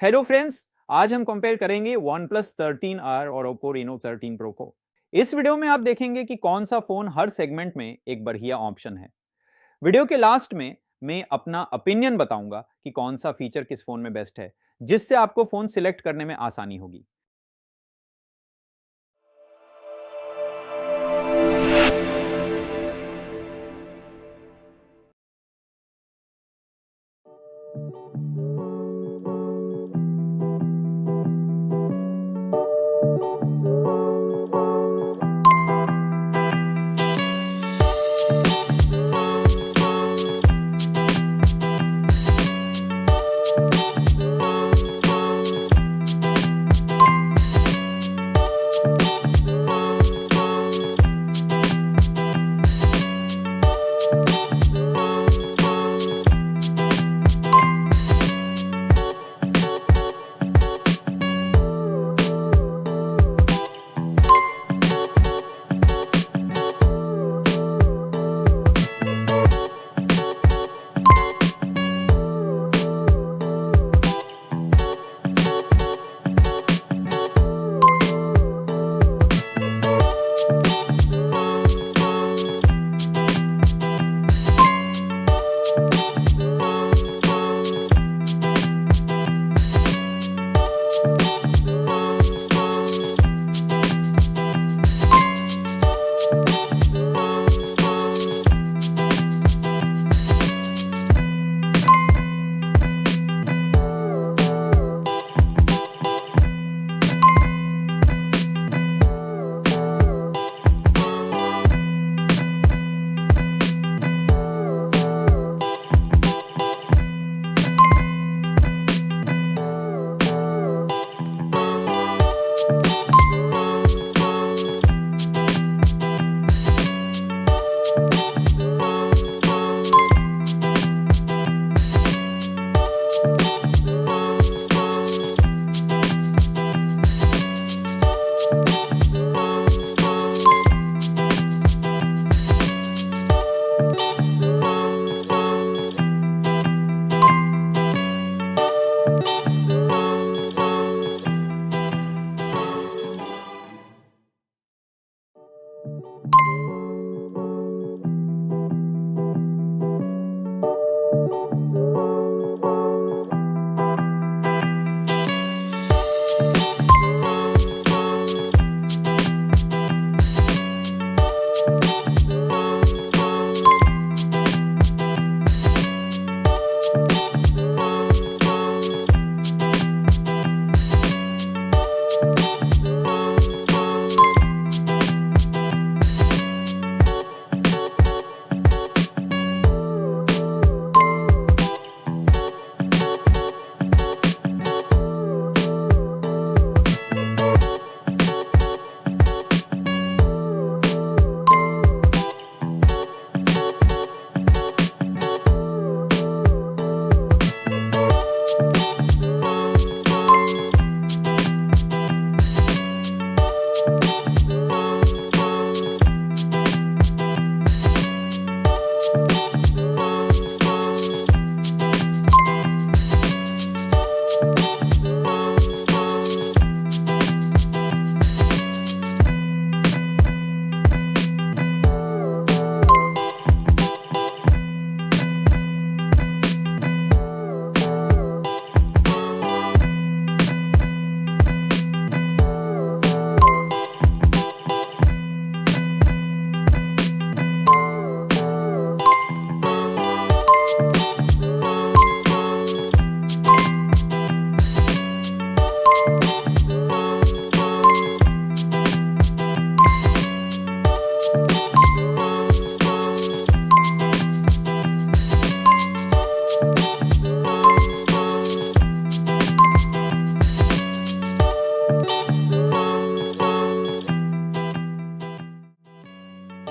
Hello friends, आज हम compare करेंगे OnePlus 13R और Oppo Reno 13 Pro को। इस वीडियो में आप देखेंगे कि कौन सा फोन हर सेगमेंट में एक बढ़िया ऑप्शन है। वीडियो के लास्ट में मैं अपना ओपिनियन बताऊंगा कि कौन सा फीचर किस फोन में बेस्ट है, जिससे आपको फोन सिलेक्ट करने में आसानी होगी।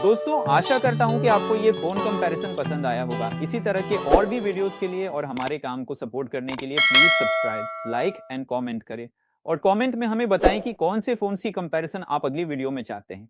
दोस्तों, आशा करता हूं कि आपको ये फोन कंपैरिजन पसंद आया होगा। इसी तरह के और भी वीडियोस के लिए और हमारे काम को सपोर्ट करने के लिए please subscribe, like and comment करें और कमेंट में हमें बताएं कि कौन से फोन की कंपैरिजन आप अगली वीडियो में चाहते हैं।